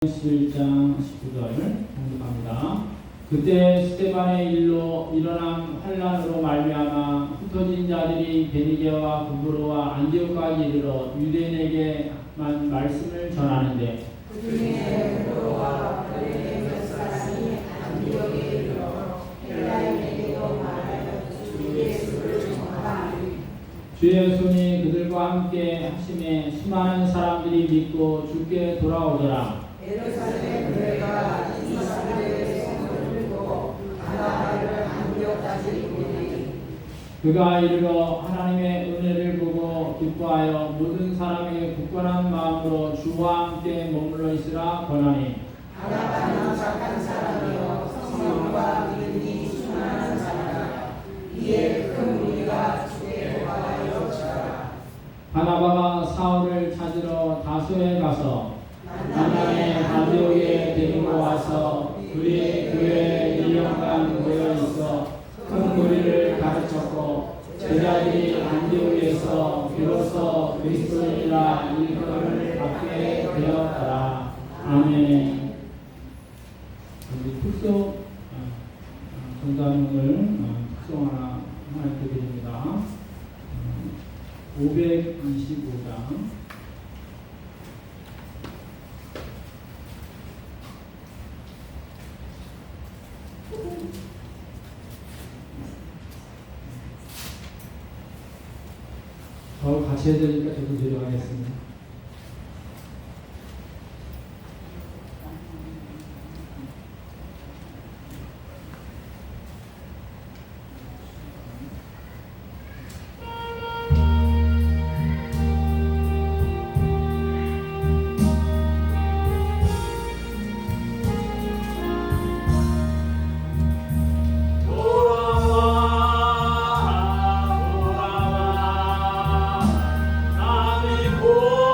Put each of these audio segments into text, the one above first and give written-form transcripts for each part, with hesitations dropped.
11장 19절 공독합니다. 그때 스데반의 일로 일어난 환란으로 말미암아 흩어진 자들이 베니게와 구브로와 안디옥까지 이르러 유대인에게만 말씀을 전하는데 그중에 베드로와 베르게 몇 사람이 안디옥에 이르러 헬라인에게도 말하여 주 예수를 전하니 주의 손이 그들과 함께 하심에 수많은 사람들이 믿고 주께 돌아오더라. 예루살렘 교회가 이 사람들의 손을 들고 바나바를 안디옥까지 이르니 그가 이르러 하나님의 은혜를 보고 기뻐하여 모든 사람에게 굳건한 마음으로 주와 함께 머물러 있으라 권하니 바나바는 착한 사람이요 성령과 믿음이 충만한 사람이라 이에 큰 무리가 주께 돌아와여 지더라. 바나바가 사울을 찾으러 다소에 가서 만남에 안디옥에 데리고 와서 그의 교회에 1년간 모여 있어 큰 무리를 가르쳤고 제자들이 안디옥에서 비로소 그리스도인이라 일컬음을 받게 되었더라. 아멘. 우리 특송 전단을 특송 하나 드립니다. 525장 더 같이 해야 되니까 저도 데려가겠습니다. 오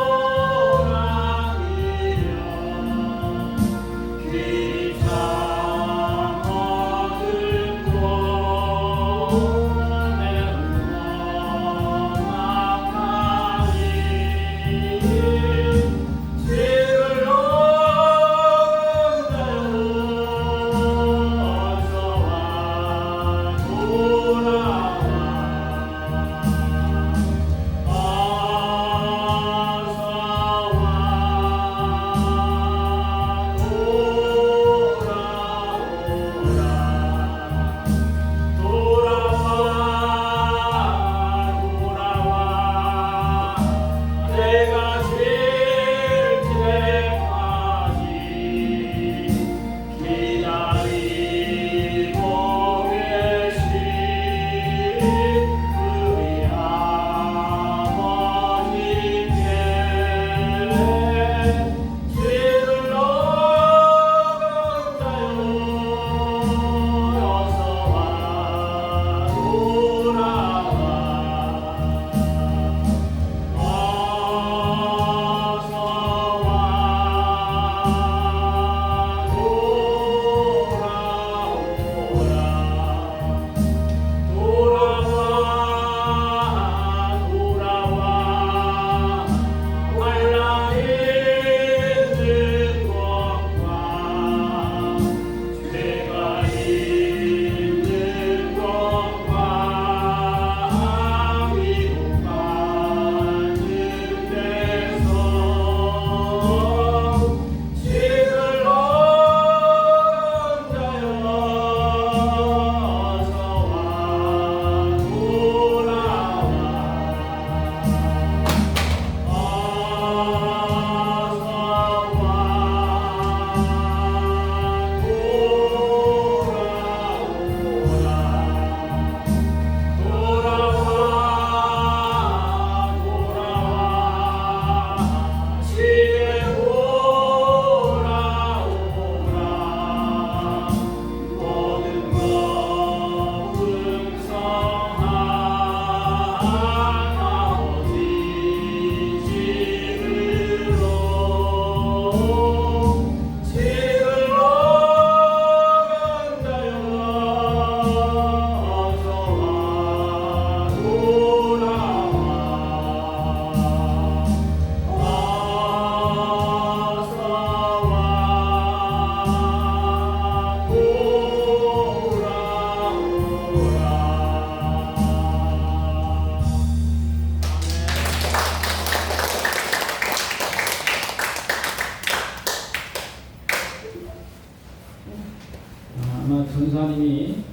전사님이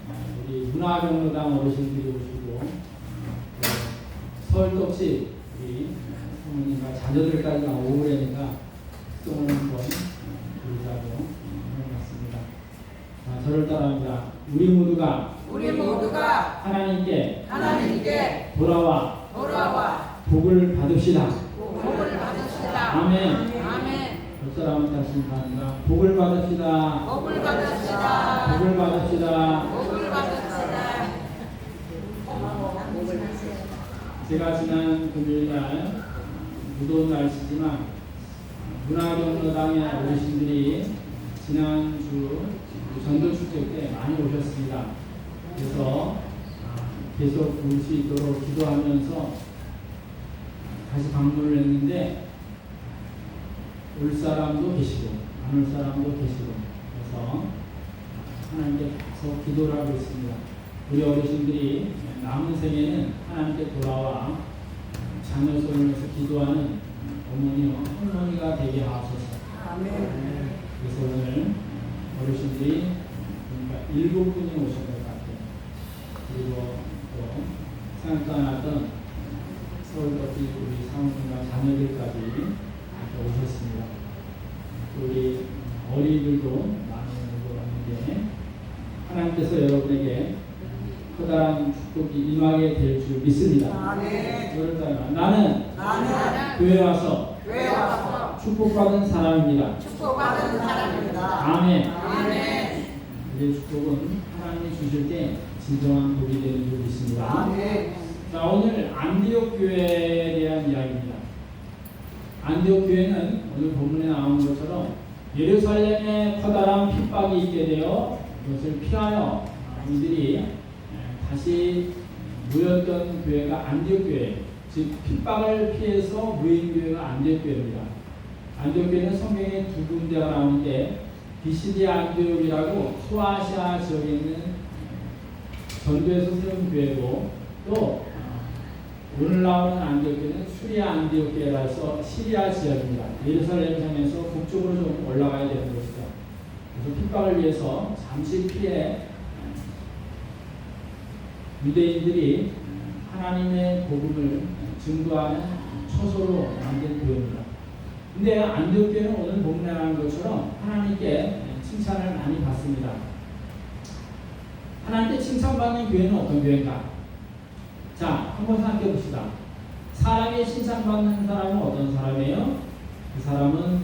우리 문화경로당 어르신들이 오시고 서울떡집 우리 부모님과 자녀들까지 오고 그러니까 똥을 한번 부르자고 해봤습니다. 자, 저를 따라합니다. 우리 모두가 하나님께 돌아와 복을 받읍시다. 아멘. 그 사람은 다시 합니다. 복을 받읍시다. 복을 받읍시다. 제가 지난 금요일날 무더운 날씨지만 문화경로당의 어르신들이 지난주 전도축제 때 많이 오셨습니다. 그래서 계속 올 수 있도록 기도하면서 다시 방문을 했는데 올 사람도 계시고 안 올 사람도 계시고 그래서 하나님께 가서 기도를 하고 있습니다. 우리 어르신들이 남은 생에는 하나님께 돌아와 자녀 손을 기도하는 어머니와 할머니가 되게 하소서. 그래서 오늘 어르신들이 그러니까 7분이 오신 것 같아요. 그리고 또 생각도 안 하던 서울같이 우리 사모님과 자녀들까지 이렇게 오셨습니다. 우리 어린이들도 많이 오고 왔는데 하나님께서 여러분에게 커다란 축복이 임하게 될 줄 믿습니다. 나는 교회 와서 축복받은 사람입니다. 아멘. 이 축복은 하나님이 주실 때 진정한 복이 되는 줄 믿습니다. 자, 오늘 안디옥 교회에 대한 이야기입니다. 안디옥 교회는 오늘 본문에 나온 것처럼 예루살렘에 커다란 핍박이 있게 되어 이것을 피하여 이들이 다시 모였던 교회가 안디옥 교회, 즉 핍박을 피해서 모인 교회가 안디옥 교회입니다. 안디옥 교회는 성경에 두 군데가 나오는데 비시디 안디옥이라고 소아시아 지역에 있는 전도에서 세운 교회고 또 오늘 나오는 안디옥 교회는 수리아 안디옥 교회라서 시리아 지역입니다. 예루살렘 성에서 북쪽으로 좀 올라가야 되는 것이죠. 그래서 핍박을 위해서 잠시 피해 유대인들이 하나님의 복음을 증거하는 처소로 만든 교회입니다. 근데 안디옥 교회는 오늘 본문에 나온 것처럼 하나님께 칭찬을 많이 받습니다. 하나님께 칭찬받는 교회는 어떤 교회인가? 자, 한번 생각해 봅시다. 사람이 칭찬받는 사람은 어떤 사람이에요? 그 사람은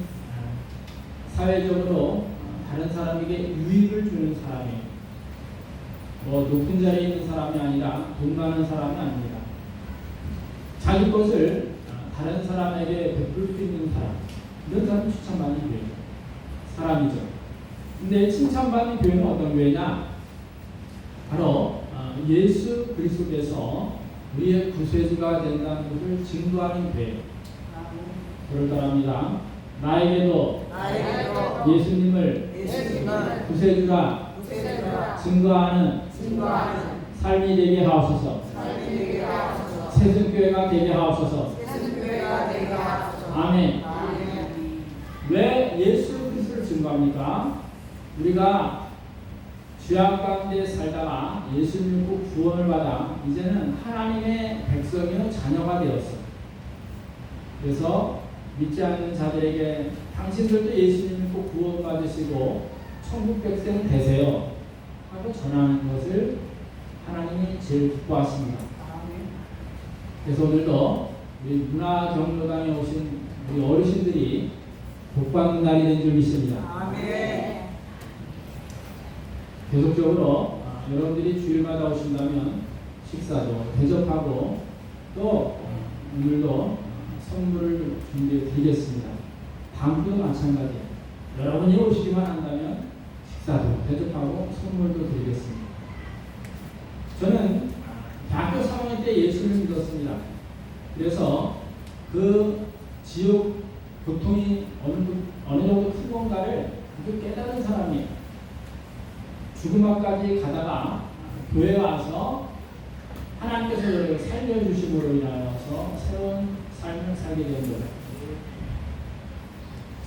사회적으로 다른 사람에게 유익을 주는 사람이에요. 뭐 높은 자리에 있는 사람이 아니라 돈 많은 사람이 아닙니다. 자기 것을 다른 사람에게 베풀 수 있는 사람, 이런 사람이 칭찬받는 교회 사람이죠. 근데 칭찬받는 교회는 어떤 교회냐? 바로 예수 그리스도께서 우리의 구세주가 된다는 것을 증거하는 교회. 그럴 따라합니다. 나에게도 예수님을 구세주라 증거하는 삶이 되게 하옵소서. 세승교회가 되게 하옵소서. 아멘. 왜 예수 그리스도를 증거합니까? 우리가 죄악 가운데 살다가 예수님 믿고 구원을 받아 이제는 하나님의 백성이요 자녀가 되었어. 그래서 믿지 않는 자들에게 당신들도 예수님 믿고 구원 받으시고 천국 백성 되세요 하고 전하는 것을 하나님이 제일 기뻐하십니다. 그래서 오늘도 우리 문화경로당에 오신 우리 어르신들이 복받는 날이 된 줄 믿습니다. 아멘. 계속적으로 여러분들이 주일마다 오신다면 식사도 대접하고 또 오늘도 선물을 준비해 드리겠습니다. 다음도 마찬가지예요. 여러분이 오시기만 한다면 식사도 대접하고 선물도 드리겠습니다. 저는 대학교 3학년 때 예수를 믿었습니다. 그래서 그 지옥 고통이 어느 정도 큰 건가를 깨달은 사람이에요. 죽음 앞까지 가다가 교회에 와서 하나님께서 저를 살려주심으로 인하여서 새로운 삶을 살게 된 거예요.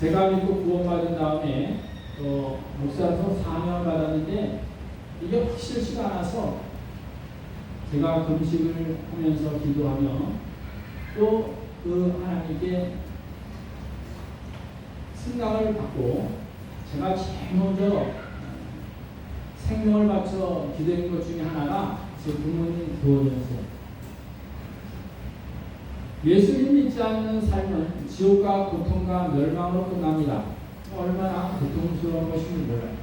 제가 믿고 구원받은 다음에 또 목사로서 사명을 받았는데 이게 확실치가 않아서 제가 금식을 하면서 기도하며 또 그 하나님께 생각을 받고 제가 제일 먼저 생명을 바쳐 기도한 것 중에 하나가 제 부모님 구원이었어요. 예수님 믿지 않는 삶은 지옥과 고통과 멸망으로 끝납니다. 얼마나 고통스러운 것인지 몰라요.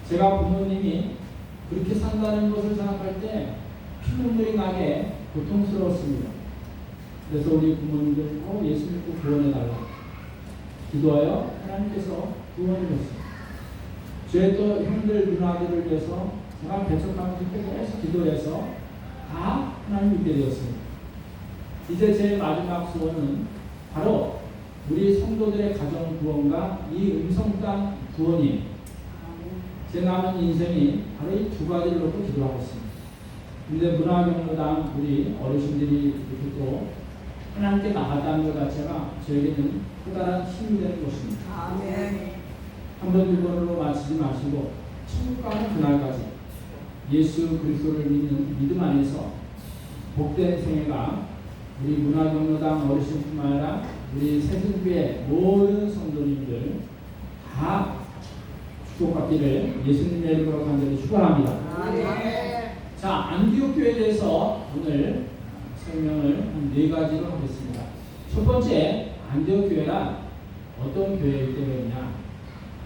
제가 부모님이 그렇게 산다는 것을 생각할 때 피눈물이 나게 고통스러웠습니다. 그래서 우리 부모님들 예수 믿고 구원해달라 기도하여 하나님께서 구원해 줬어요. 저의 또 형들 누나들을 위해서 제가 배척하면서 계속 기도해서 다 하나님 믿게 되었습니다. 이제 제 마지막 소원은 바로 우리 성도들의 가정 구원과 이 음성땅 구원이 제 남은 인생이 바로 이 두 가지를 놓고 기도하고 있습니다. 근데 문화경로당 우리 어르신들이 이렇게 또 하나님께 나갔다는 것 자체가 저에게는 커다란 힘이 되는 것입니다. 아멘. 한 번, 두 번으로 마치지 마시고 천국 가는 그날까지 예수 그리스도를 믿는 믿음 안에서 복된 생애가 우리 문화경로당 어르신뿐만 아니라 우리 새순교의 모든 성도님들 다 축복받기를 예수님의 이름으로 간절히 축원합니다. 아멘. 자, 안디옥 교회에 대해서 오늘 설명을 한 4가지로 하겠습니다. 첫 번째, 안디옥 교회란 어떤 교회이기 때문이냐?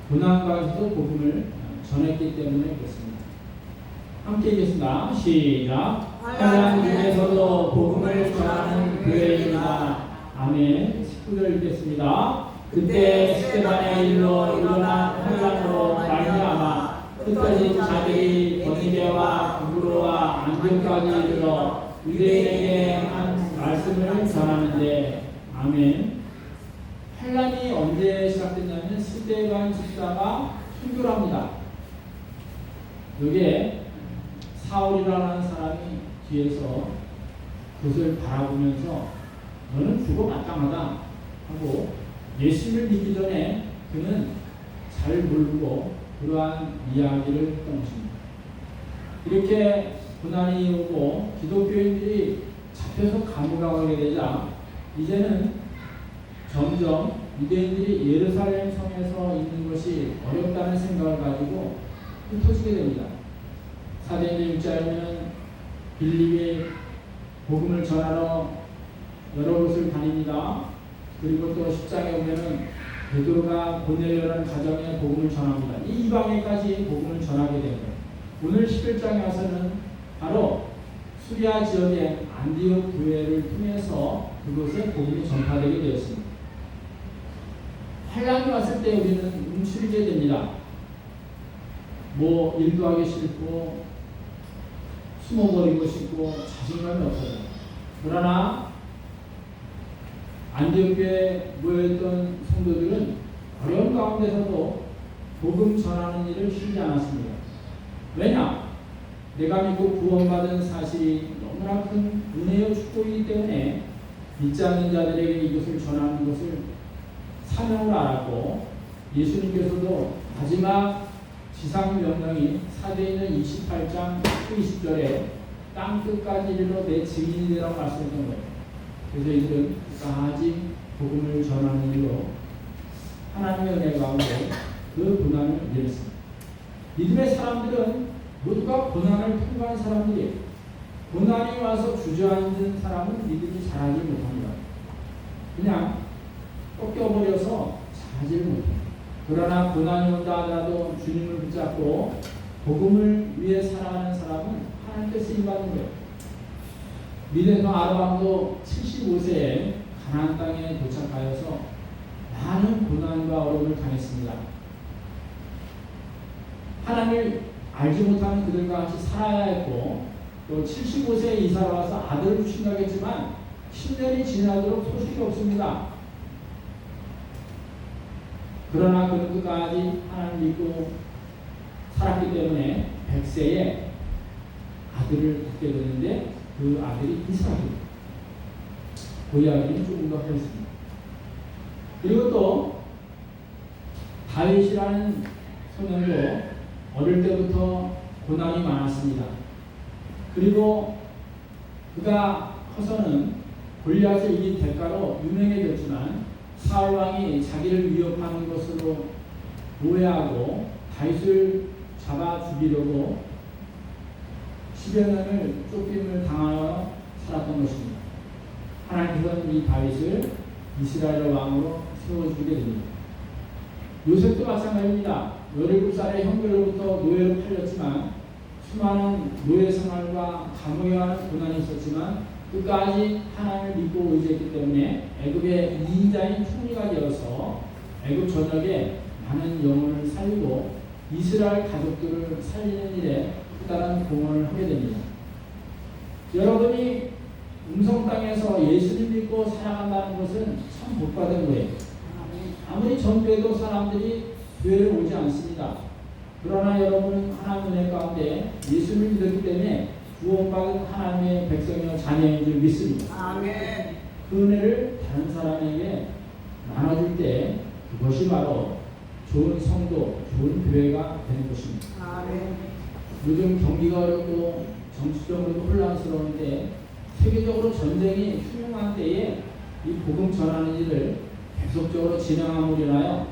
고난 가운데서도 복음을 전했기 때문에 그렇습니다. 함께 읽겠습니다. 시작. 환난 중에서도 복음을 전하는 교회입니다. 아멘. 19절 읽겠습니다. 그때 스데반의 일로 일어난 환난으로 말미암아 흩어진 자들이 버니게와 구브로와 안디옥까지 이르러 유대인에게 한 말씀을 전하는데 아멘. 환난이 언제 시작됐냐면 스데반 집사가 순교를 합니다. 여기에 사울이라는 사람이 뒤에서 그것을 바라보면서 너는 죽어 마땅하다 하고 예수를 믿기 전에 그는 잘 모르고 그러한 이야기를 했던 것입니다. 이렇게 고난이 오고 기독교인들이 잡혀서 감옥에 가게 되자 이제는 점점 유대인들이 예루살렘 성에서 있는 것이 어렵다는 생각을 가지고 흩어지게 됩니다. 사도행전 6장에는 빌립이 복음을 전하러 여러 곳을 다닙니다. 그리고 또 10장에 보면은 베드로가 고넬료라는 가정에 복음을 전합니다. 이 이방인까지 복음을 전하게 됩니다. 오늘 11장에 와서는 바로 수리아 지역의 안디옥 교회를 통해서 그곳에 복음이 전파되게 되었습니다. 환난이 왔을 때 우리는 움츠리게 됩니다. 뭐 일도 하기 싫고 숨어버리고 싶고 자신감이 없어요. 그러나 안디옥 교회에 모여있던 성도들은 어려운 가운데서도 복음 전하는 일을 쉬지 않았습니다. 왜냐? 내가 믿고 구원받은 사실이 너무나 큰 은혜의 축복이기 때문에 믿지 않는 자들에게 이것을 전하는 것을 사명으로 알았고 예수님께서도 마지막 지상 명령이 사도행전 28장 20절에 땅 끝까지 이르러 내 증인이 되라고 말씀했던 거예요. 그래서 이들은 끝까지 복음을 전하는 일로 하나님의 은혜 가운데 그 고난을 이겼습니다. 믿음의 사람들은 모두가 고난을 통과한 사람들이에요. 고난이 와서 주저앉은 사람은 믿음이 자라지 못합니다. 그냥 꺾여버려서 자라지를 못해요. 그러나 고난이 온다 하더라도 주님을 붙잡고 복음을 위해 살아가는 사람은 하나님께 쓰임받는 거예요. 미대노 아브라함도 75세에 가나안 땅에 도착하여서 많은 고난과 어려움을 당했습니다. 하나님을 알지 못하는 그들과 같이 살아야 했고 또 75세에 이사를 와서 아들을 주신다고 했지만 10년이 지나도록 소식이 없습니다. 그러나 그는 끝까지 하나님을 믿고 살았기 때문에 100세에 아들을 갖게 되는데 그 아들이 이삭입니다. 그 이야기는 조금 더 하겠습니다. 그리고 또 다윗이라는 소년도 어릴 때부터 고난이 많았습니다. 그리고 그가 커서는 골리앗을 이긴 대가로 유명해졌지만 사울 왕이 자기를 위협하는 것으로 오해하고 다윗을 잡아 죽이려고 10여 년을 쫓김을 당하여 살았던 것입니다. 하나님께서는 이 다윗을 이스라엘 왕으로 세워주게 됩니다. 요셉도 마찬가지입니다. 17살의 형들로부터 노예로 팔렸지만 수많은 노예 생활과 감옥에 가는 고난이 있었지만 끝까지 하나님을 믿고 의지했기 때문에 애굽의 2인자인 총리가 되어서 애굽 전역에 많은 영혼을 살리고 이스라엘 가족들을 살리는 일에 특별한 공헌을 하게 됩니다. 여러분이 음성 땅에서 예수를 믿고 살아간다는 것은 참 복받은 거예요. 아무리 전도해도 사람들이 교회를 오지 않습니다. 그러나 여러분은 하나님 은혜 가운데 예수를 믿었기 때문에 구원받은 하나님의 백성이며 자녀인 줄 믿습니다. 아멘. 그 은혜를 다른 사람에게 나눠줄 때 그것이 바로 좋은 성도, 좋은 교회가 되는 것입니다. 아멘. 요즘 경기가 어렵고 정치적으로도 혼란스러운데 세계적으로 전쟁이 흉흉한 때에 이 복음 전하는 일을 계속적으로 진행함으로 인하여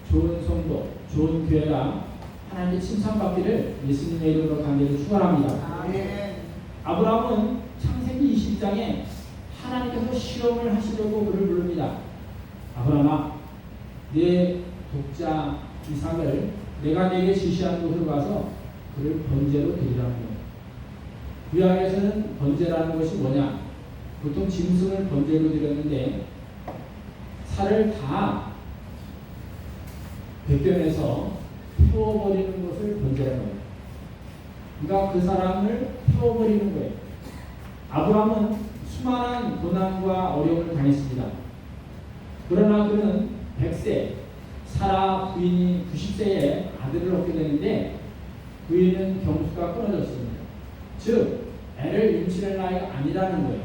좋은 성도, 좋은 교회가 하나님의 칭찬받기를 예수님의 이름으로 간절히 축원합니다. 아멘. 아브라함은 창세기 20장에 하나님께서 시험을 하시려고 그를 부릅니다. 아브라함아, 내 독자 이삭을 내가 네게 지시한 곳으로 가서 그를 번제로 드리라는 거예요. 구약에서는 번제라는 것이 뭐냐? 보통 짐승을 번제로 드렸는데 살을 다 벗겨내서 태워버리는 것을 번제라는 거예요. 그러니까 그 사람을 태워버리는 거예요. 아브라함은 수많은 고난과 어려움을 당했습니다. 그러나 그는 100세, 사라 부인이 90세에 아들을 얻게 되는데 부인은 경수가 끊어졌습니다. 즉 애를 임신할 나이가 아니라는 거예요.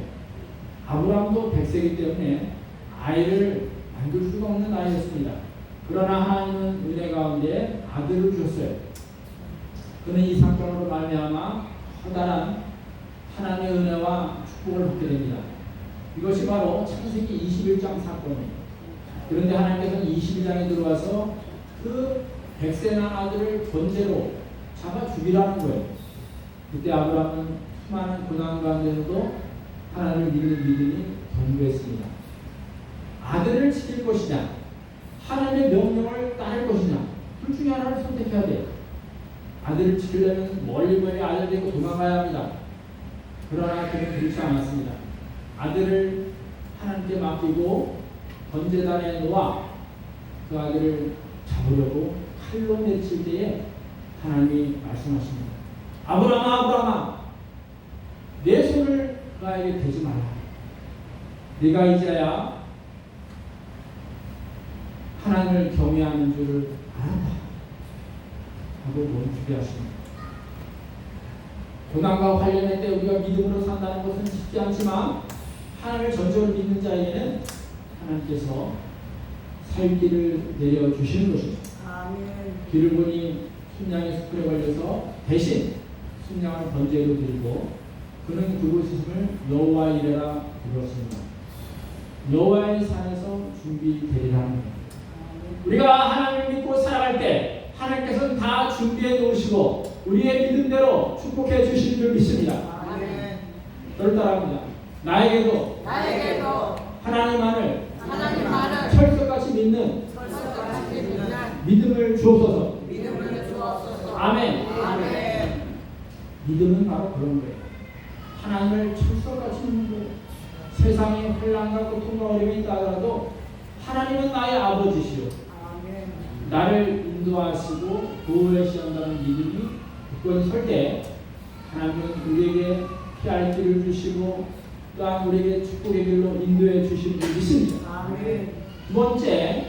아브라함도 100세이기 때문에 아이를 만들 수가 없는 나이였습니다. 그러나 하나님은 은혜 가운데 아들을 주셨어요. 그는 이 사건으로 말미암아 커다란 하나님의 은혜와 축복을 받게 됩니다. 이것이 바로 창세기 21장 사건이에요. 그런데 하나님께서는 22장에 들어와서 그 100세 난 아들을 번제로 잡아 죽이라는 거예요. 그때 아브라함은 수많은 고난 가운데서도 하나님을 믿는 믿음이 견고했습니다. 아들을 지킬 것이냐, 하나님의 명령을 따를 것이냐, 둘 중에 하나를 선택해야 돼요. 아들을 지키려면 멀리 아들 데리고 도망가야 합니다. 그러나 그는 그렇지 않았습니다. 아들을 하나님께 맡기고 번제단에 놓아 그 아들을 잡으려고 칼로 내칠 때에 하나님이 말씀하십니다. 아브라함아, 아브라함아, 내 손을 그 아이에게 대지 말라. 네가 이제야 하나님을 경외하는 줄을 알았다 하고 멈추게 하십니다. 고난과 관련할 때 우리가 믿음으로 산다는 것은 쉽지 않지만 하나님을 전적으로 믿는 자에게는 하나님께서 살 길을 내려주시는 것입니다. 아멘. 길을 보니 순양의 숯불에 걸려서 대신 순양을 번제로 드리고 그는 그곳 이름을 여호와 이레라 부르었습니다. 여호와의 산에서 준비되리라는 겁니다. 우리가 하나님을 믿고 살아갈 때 하나님께서는 다 준비해 놓으시고 우리의 믿음대로 축복해 주시는 줄 믿습니다. 아멘. 저를 따라합니다. 나에게도 하나님만을 철석같이 믿는 믿음을 주옵소서. 아멘. 아멘. 믿음은 바로 그런 거예요. 하나님을 철석같이 믿는 거예요. 세상에 혼란과 고통과 어려움이 있다 하더라도 하나님은 나의 아버지시오. 아멘. 나를 인도하시고 보호하시한다는 믿음이 굳건히 설 때 하나님은 우리에게 피할 길을 주시고 또한 우리에게 축복의 길로 인도해 주실 줄 믿습니다. 아멘. 두 번째,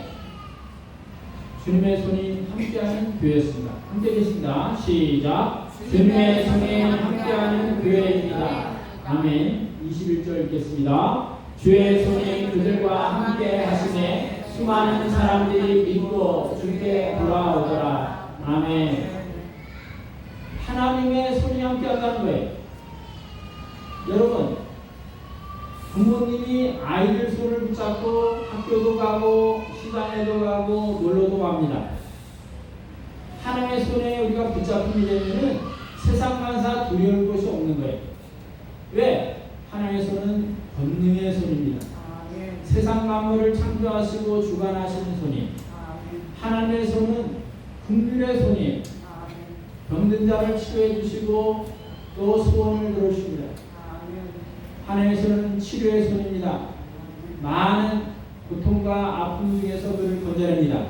주님의 손이 함께하는 교회였습니다. 함께 계십니다. 시작. 주님의 손이 함께하는 교회입니다. 아멘. 21절 읽겠습니다. 주의 손이 그들과 함께 하시네 수많은 사람들이 믿고 주께 돌아오더라. 아멘. 하나님의 손이 함께 한다는 거예요. 여러분, 부모님이 아이들 손을 붙잡고 학교도 가고 시장에도 가고 놀러도 갑니다. 하나님의 손에 우리가 붙잡힘이 되면은 세상 만사 두려울 것이 없는 거예요. 왜? 하나님의 손은 권능의 손입니다. 아멘. 세상 만물을 창조하시고 주관하시는 손이, 아멘. 하나님의 손은 긍휼의 손이, 아멘. 병든 자를 치료해 주시고 또 소원을 들어주십니다. 아멘. 하나님의 손은 치료의 손입니다. 많은 고통과 아픔 중에서 그를 건져냅니다.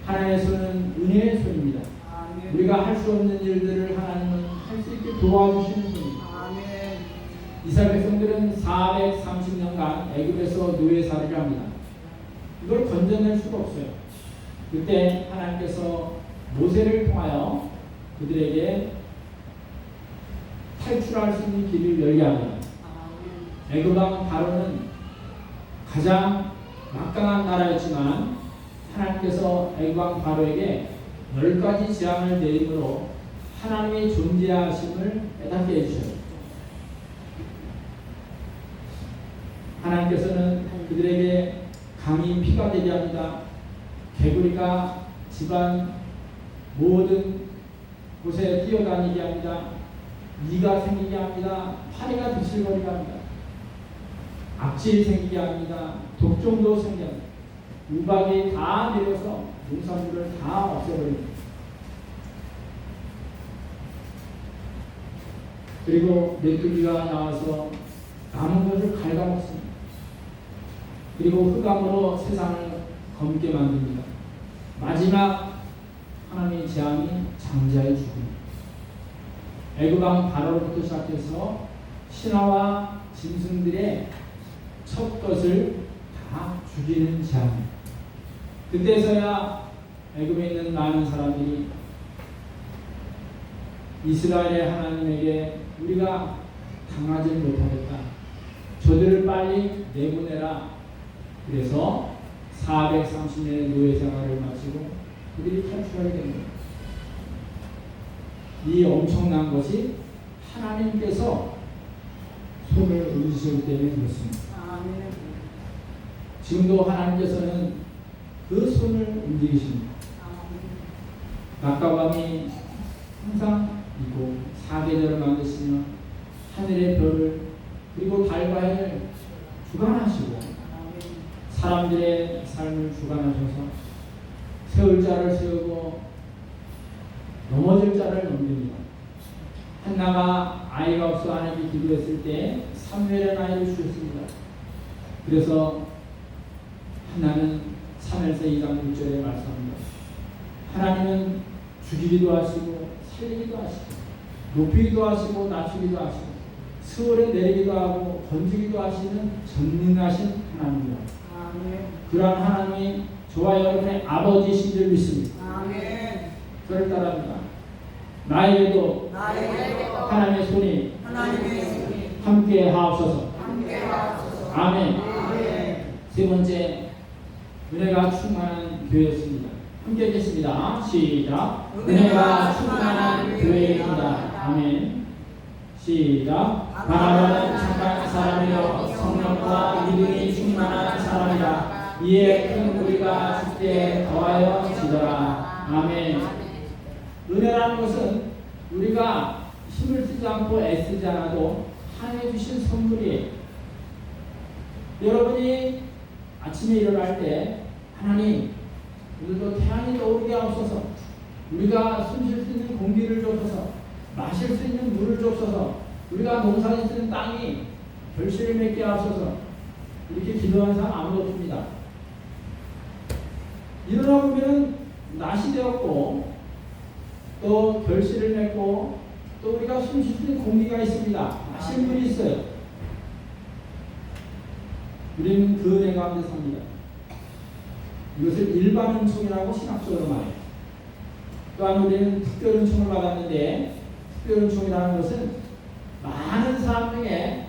하나님의 손은 은혜의 손입니다. 아멘. 우리가 할 수 없는 일들을 하나님은 할 수 있게 도와주시는 손입니다. 아멘. 이스라엘 백성들은 430년간 애굽에서 노예살이를 합니다. 이걸 건져낼 수가 없어요. 그때 하나님께서 모세를 통하여 그들에게 탈출할 수 있는 길을 열게 합니다. 애굽 왕 바로는 가장 막강한 나라였지만 하나님께서 애굽 왕 바로에게 10가지 재앙을 내림으로 하나님의 존재하심을 깨닫게 해주셔요. 하나님께서는 그들에게 강이 피가 되게 합니다. 개구리가 집안 모든 곳에 뛰어다니게 합니다. 이가 생기게 합니다. 파리가 드실거리게 합니다. 악질이 생기게 합니다. 독종도 생기게 합니다. 우박이 다 내려서 농산물을 다 없애버립니다. 그리고 메뚜기가 나와서 남은 것을 갉아먹습니다. 그리고 흑암으로 세상을 검게 만듭니다. 마지막 하나님의 재앙이 장자의 죽음입니다. 애굽 왕 바로부터 시작해서 신하와 짐승들의 첫 것을 다 죽이는 재앙입니다. 그때서야 애굽에 있는 많은 사람들이 이스라엘의 하나님에게 우리가 당하지 못하겠다. 저들을 빨리 내보내라. 그래서 430년의 노예 생활을 마치고 그들이 탈출하게 됩니다. 이 엄청난 것이 하나님께서 손을 얹으실 때문에 그렇습니다. 아멘. 지금도 하나님께서는 그 손을 움직이십니다. 낮과 밤이 항상 있고 사계절을 만드시며 하늘의 별을 그리고 달과 해를 주관하시고 사람들의 삶을 주관하셔서 세울 자를 세우고 넘어질 자를 넘깁니다. 한나가 아이가 없어 하나님께 기도했을 때 사무엘의 아이를 주셨습니다. 그래서 한나는 3에서 2장 6절에 말씀합니다. 하나님은 죽이기도 하시고 살리기도 하시고 높이기도 하시고 낮추기도 하시고 수월에 내리기도 하고 건지기도 하시는 전능하신 하나님입니다. 아멘. 그러한 하나님이 저와 여러분의 아버지이신 줄 믿습니다. 아멘. 저를 따라합니다. 나에게도 하나님의 손이 하나님의 손이 함께 하옵소서. 함께 하옵소서. 아멘. 아멘. 세 번째, 은혜가 충만한 교회였습니다. 함께 하겠습니다. 시작. 은혜가 충만한 교회입니다. 아멘. 시작. 바라바는 착한 사람이요 성령과 믿음이 충만한 사람이라. 이에 큰 우리가 주께 더하여 지더라. 아멘. 은혜라는 것은 우리가 힘을 쓰지 않고 애쓰지 않아도 하나님이 주신 선물이에요. 여러분이 아침에 일어날 때 하나님 오늘도 태양이 떠오르게 하옵소서. 우리가 숨쉴 수 있는 공기를 주옵소서. 마실 수 있는 물을 주옵소서. 우리가 농사짓 수 있는 땅이 결실을 맺게 하옵소서. 이렇게 기도하는 사람 아무도 없습니다. 일어나 보면 낮이 되었고 또 결실을 맺고 또 우리가 숨쉴 수 있는 공기가 있습니다. 마실 물이 있어요. 우리는 그 은혜 가운데 삽니다. 이것을 일반 은총이라고 신학적으로 말해요. 또한 우리는 특별 은총을 받았는데 특별 은총이라는 것은 많은 사람 중에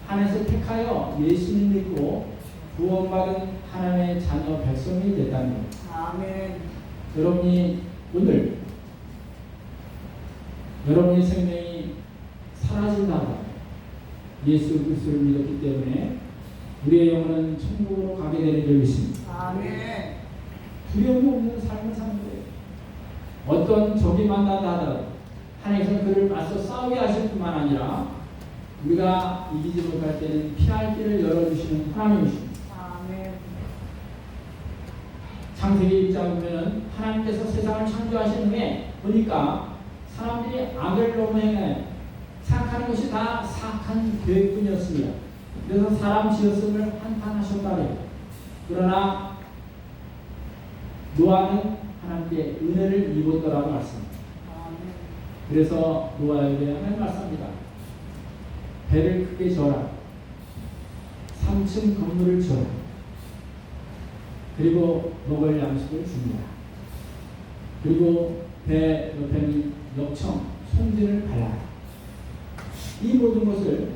한해서 택하여 예수님 믿고 구원받은 하나님의 자녀 백성이 됐다는 것. 아멘. 여러분이 오늘 여러분의 생명이 사라진다. 예수 그리스도를 믿었기 때문에 우리의 영혼은 천국으로 가게 되는 줄 믿습니다. 아멘. 두려움이 없는 삶을 사는 거예요. 어떤 적이 만난다 하더라도 하나님께서 그를 맞서 싸우게 하실 뿐만 아니라 우리가 이기지 못할 때는 피할 길을 열어주시는 하나님이십니다. 아멘. 창세기 1장 보면 하나님께서 세상을 창조하신 후에 보니까 사람들이 악을 너무 행해 생각하는 것이 다 사악한 계획뿐이었습니다. 그래서 사람 지었음을 한탄하셨다래요. 그러나 노아는 하나님께 은혜를 입었더라고 말씀합니다. 그래서 노아에게 하나님 말씀합니다. 배를 크게 져라. 3층 건물을 지어라. 그리고 먹을 양식을 줍니다. 그리고 배 옆에는 역청, 송진을 발라라. 이 모든 것을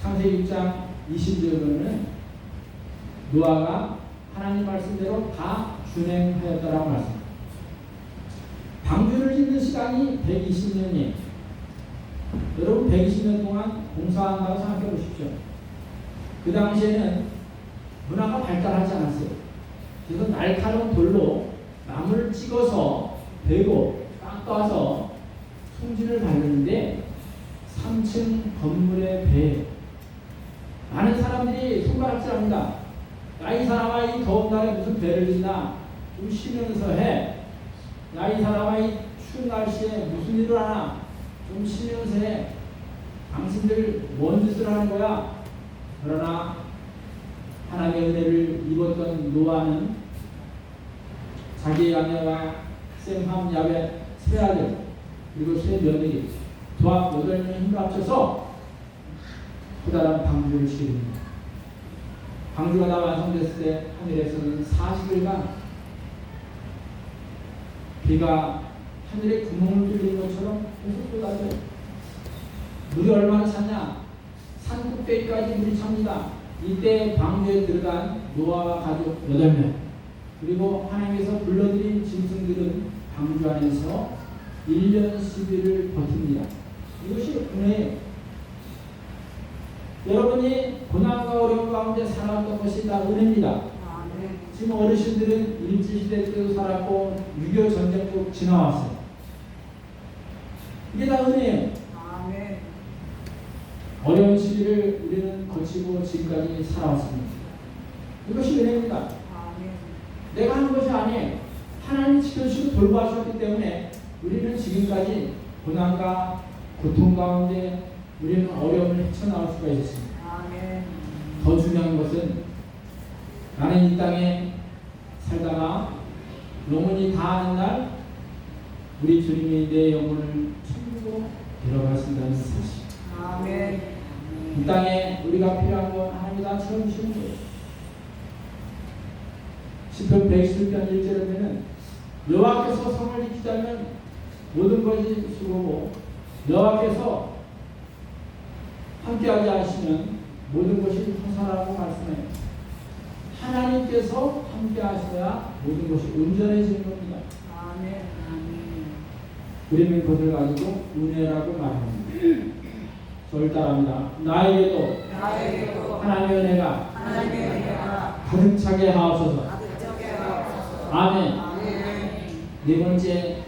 창세기 6장 20절에 보면 노아가 하나님 말씀대로 다 준행하였다라고 말씀합니다. 방주를 짓는 시간이 120년이에요. 여러분 120년 동안 공사한다고 생각해 보십시오. 그 당시에는 문화가 발달하지 않았어요. 그래서 날카로운 돌로 나무를 찍어서 베고 깎아서 송진을 바르는데 3층 건물의 배 많은 사람들이 손가락질합니다. 야, 이 사람아 이 더운 날에 무슨 배를 짓나? 좀 쉬면서 해. 야, 이 사람아 이 추운 날씨에 무슨 일을 하나? 좀 쉬면서 해. 당신들 뭔 짓을 하는 거야? 그러나 하나님의 은혜를 입었던 노아는 자기의 아내와 셈, 함, 야벳 세 아들 그리고 세 며느리 조합 8명의 힘을 합쳐서 커다란 방주를 지킵니다. 방주가 다 완성됐을 때 하늘에서는 40일간 비가 하늘에 구멍을 뚫리는 것처럼 계속 쏟아져요. 물이 얼마나 찼냐? 산 꼭대기까지 물이 찹니다. 이때 방주에 들어간 노아와 가족 8명 그리고 하나님께서 불러들인 짐승들은 방주 안에서 1년 10일을 버팁니다. 이것이 은혜예요. 여러분이 고난과 어려움 가운데 살아왔던 것이 다 은혜입니다. 아멘. 지금 어르신들은 일제시대 때도 살았고 6.25 전쟁도 지나왔어요. 이게 다 은혜예요. 아멘. 어려운 시기를 우리는 거치고 지금까지 살아왔습니다. 이것이 은혜입니다. 아멘. 내가 한 것이 아니에요. 하나님이 지켜주시고 돌봐주셨기 때문에 우리는 지금까지 고난과 고통 가운데 우리는 어려움을 헤쳐나올 수가 있습니다. 아멘. 더 중요한 것은 나는 이 땅에 살다가 영혼이 다하는 날 우리 주님이 내 영혼을 천국으로 데려가신다는 사실. 아멘. 이 땅에 우리가 필요한 건 하나님이 다 채워주시는 거예요. 시편 111편 1절에 보면 여호와께서 성을 지키자면 모든 것이 수고고 여호와께서 함께하지 않으시면 모든 것이 허사라고 말씀해요. 하나님께서 함께하셔야 모든 것이 온전해지는 겁니다. 아멘. 우리는 그것을 가지고 은혜라고 말합니다. 저를 따라합니다. 나에게도 하나님의 은혜가 하나님의 은혜가 가득 차게 하옵소서. 가득하게 하옵소서. 아멘. 아멘. 네 번째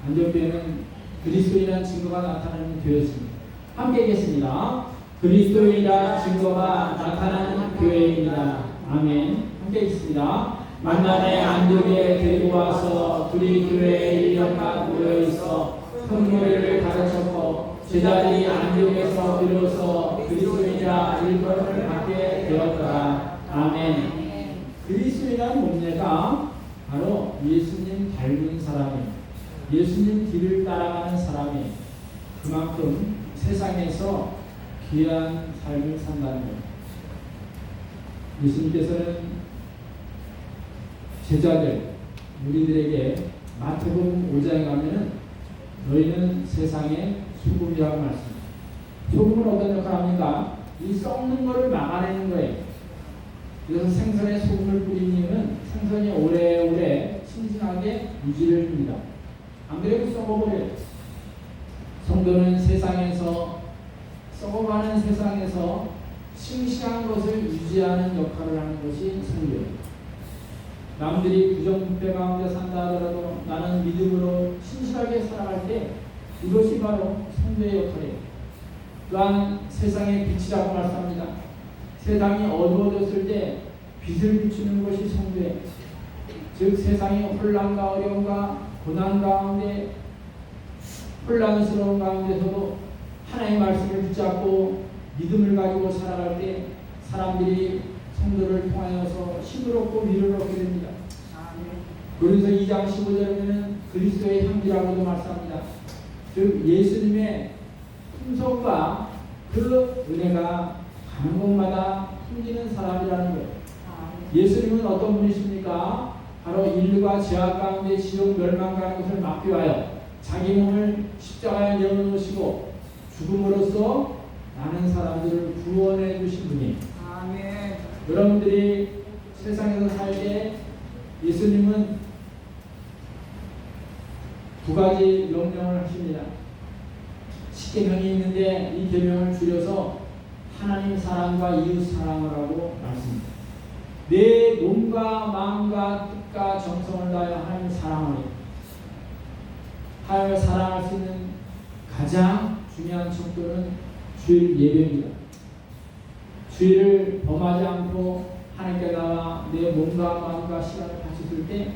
안전교회는 그리스도인이라는 증거가 나타나는 교회였습니다. 함께 읽겠습니다. 그리스도인이라 증거가 나타나는 교회입니다. 아멘. 함께 읽습니다. 만남의 안디옥에 데리고 와서 둘이 교회에 1년간 모여있어 큰 교회를 가르쳤고 제자들이 안디옥에서 비로소 그리스도인이라 일컬음을 받게 되었더라. 아멘. 그리스도인이라는 몸매가 바로 예수님 닮은 사람이에요. 예수님 길을 따라가는 사람이 그만큼 세상에서 귀한 삶을 산다는 거예요. 예수님께서는 제자들, 우리들에게 마태복음 5장에 가면은 너희는 세상의 소금이라고 말씀합니다. 소금은 어떤 역할을 합니까? 이 썩는 것을 막아내는 거예요. 그래서 생선에 소금을 뿌린 이유는 생선이 오래오래 신선하게 유지를 합니다. 안 그래도 썩어버려요. 성도는 세상에서 썩어가는 세상에서 싱싱한 것을 유지하는 역할을 하는 것이 성도입니다. 남들이 부정부패 가운데 산다 하더라도 나는 믿음으로 신실하게 살아갈 때 이것이 바로 성도의 역할이에요. 또한 세상의 빛이라고 말씀합니다. 세상이 어두워졌을 때 빛을 비추는 것이 성도예요. 즉 세상의 혼란과 어려움과 고난 가운데 혼란스러운 가운데서도 하나님의 말씀을 붙잡고 믿음을 가지고 살아갈 때 사람들이 성도를 통하여서 힘을 얻고 위로를 얻게 됩니다. 그래서 2장 15절에는 그리스도의 향기라고도 말씀합니다. 즉 예수님의 풍성과 그 은혜가 가는 곳마다 풍기는 사람이라는 거예요. 예수님은 어떤 분이십니까? 바로 인류가 죄악 가운데 지옥 멸망가는 것을 막기 위하여 자기 몸을 십자가에 내어놓으시고 죽음으로써 많은 사람들을 구원해 주신 분이에요. 아멘. 여러분들이 세상에서 살 때 예수님은 두 가지 명령을 하십니다. 10계명이 있는데 이 계명을 줄여서 하나님 사랑과 이웃 사랑을 하고 말씀합니다. 내 몸과 마음과 뜻과 정성을 다하여 하나님 사랑하니 하나님을 사랑할 수 있는 가장 중요한 척도는 주일 예배입니다. 주일을 범하지 않고 하나님께 나와 내 몸과 마음과 시간을 바쳤을 때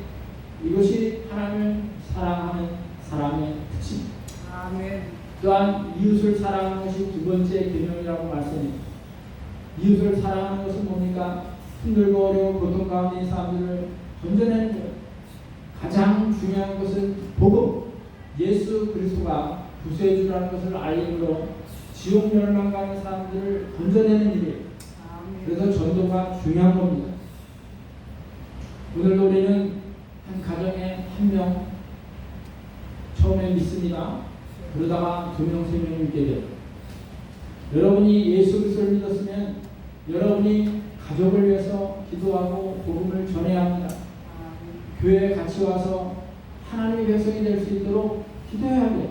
이것이 하나님을 사랑하는 사람의 특징입니다. 아멘. 또한 이웃을 사랑하는 것이 두 번째 계명이라고 말씀합니다. 이웃을 사랑하는 것은 뭡니까? 힘들고 어려운 고통 가운데 있는 사람들을 건져내는 거예요. 가장 중요한 것은 복음, 예수 그리스도가 구세주라는 것을 알림으로 지옥 멸망 가는 사람들을 건져내는 일이에요. 그래서 전도가 중요한 겁니다. 오늘 우리는 한 가정에 한 명 처음에 믿습니다. 그러다가 2명, 3명이 믿게 돼요. 여러분이 예수 그리스도를 믿었으면 여러분이 가족을 위해서 기도하고 복음을 전해야 합니다. 교회에 같이 와서 하나님의 백성이 될 수 있도록 기도해야 돼요.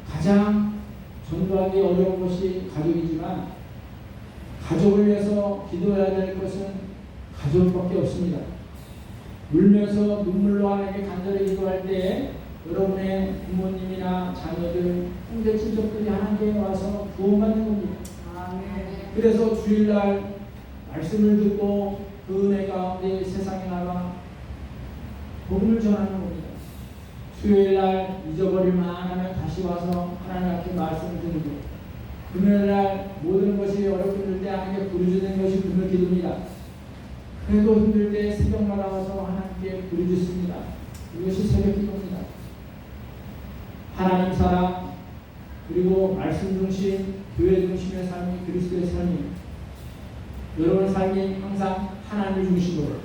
가장 전도하기 어려운 것이 가족이지만 가족을 위해서 기도해야 될 것은 가족밖에 없습니다. 울면서 눈물로 하나님께 간절히 기도할 때 여러분의 부모님이나 자녀들, 형제 친척들이 하나님께 와서 구원받는 겁니다. 그래서 주일날 말씀을 듣고 그 은혜 가운데 세상에 나가 복음을 전하는 겁니다. 수요일날 잊어버릴만 하면 다시 와서 하나님 앞에 말씀을 듣는 것. 금요일날 모든 것이 어렵게 힘들 때 하나님께 부르짖는 것이 금요 기도입니다. 그래도 힘들 때 새벽마다 와서 하나님께 부르짖습니다. 이것이 새벽 기도입니다. 하나님 사랑 그리고 말씀 중심, 교회 중심의 삶이 그리스도의 삶입니다. 여러분의 삶이 항상 하나님을 중심으로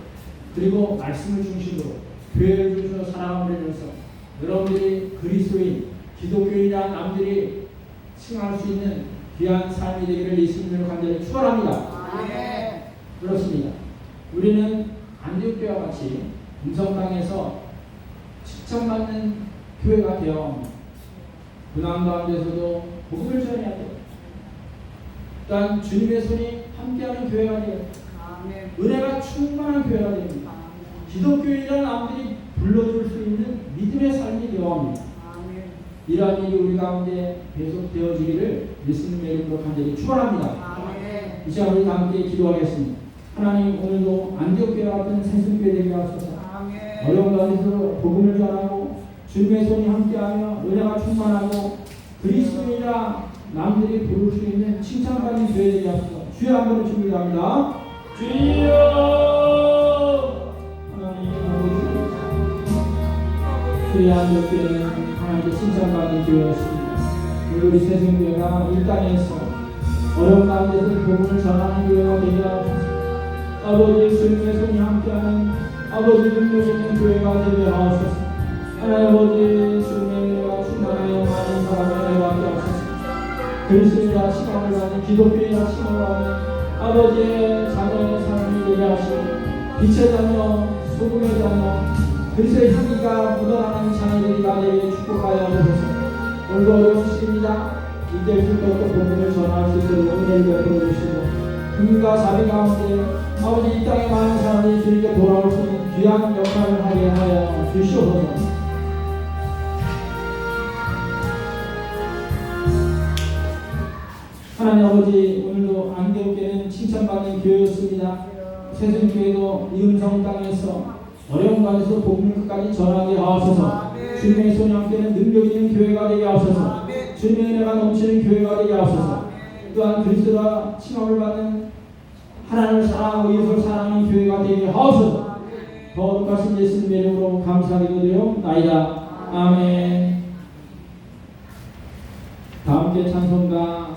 그리고 말씀을 중심으로 교회를 중심으로 살아감으로 인해서 여러분들이 그리스도인, 기독교인이란 남들이 칭할 수 있는 귀한 삶이 되기를 예수님으로 간절히 축원합니다. 그렇습니다. 우리는 안디옥 교회와 같이 음성 땅에서 칭찬받는 교회가 되어야 합니다. 고난 가운데서도 복음을 전해야 돼요. 또한 주님의 손이 함께하는 교회가 돼요. 은혜가 충만한 교회가 됩니다. 기독교인이라는 남들이 불러줄 수 있는 믿음의 삶이 되어야 합니다. 이러한 일이 우리 가운데 계속되어지기를 예수님의 이름으로 간절히 축원합니다. 이 시간 우리 함께 기도하겠습니다. 하나님 오늘도 안디옥 교회와 같은 생수교회 되게 하소서. 어려운 가운데서 복음을 전하고 주님의 손이 함께하며 은혜가 충만하고 그리스도인이라 남들이 부를 수 있는 칭찬받는 교회 되게 하소서. 주여 한번 준비합니다. 주여 하나님 아버지 주의 안디옥 교회는 하나님께 칭찬받는 교회였습니다. 우리 세종교회가 이 땅에서 어려운 가운데서 복음을 전하는 교회가 되게 하소서. 아버지 주님의 손이 함께하는 아버지 능력 있는 교회가 되게 하옵소서. 하나님 아버지 주님의 은혜가 충만하여 많은 사람의 은혜가 되게 하옵소서. 그리스도인이라 칭함을 받는 기독교인이라 칭함을 받는 아버지의 자녀의 삶이 되게 하시고 빛의 자녀, 소금의 자녀, 그리스도의 향기가 묻어나는 자녀들이 다 되게 축복하여 주소서. 오늘도 어려운 시기입니다. 이될 수 없고 복음을 전할 수 있도록 은혜를 베풀어 주시고 금과 자비 가운데 아버지 이 땅에 많은 사람들이 주님께 돌아올 수 있는 귀한 역할을 하게 하여 주시옵소서. 하나님 아버지, 오늘도 안개교회는 칭찬받는 교회였습니다. 세순교회도 이 음성 땅에서 어려운 가운데서 복음을 끝까지 전하게 하옵소서. 주님의 손이 함께는 능력 있는 교회가 되게 하옵소서. 주님의 은혜가 넘치는 교회가 되게 하옵소서. 또한 그리스도와 칭함을 받는 하나님을 사랑하고 예수를 사랑하는 교회가 되게 하옵소서. 거룩하신 예수님의 이름으로 감사드리옵나이다. 아멘. 다음 주에 찬송가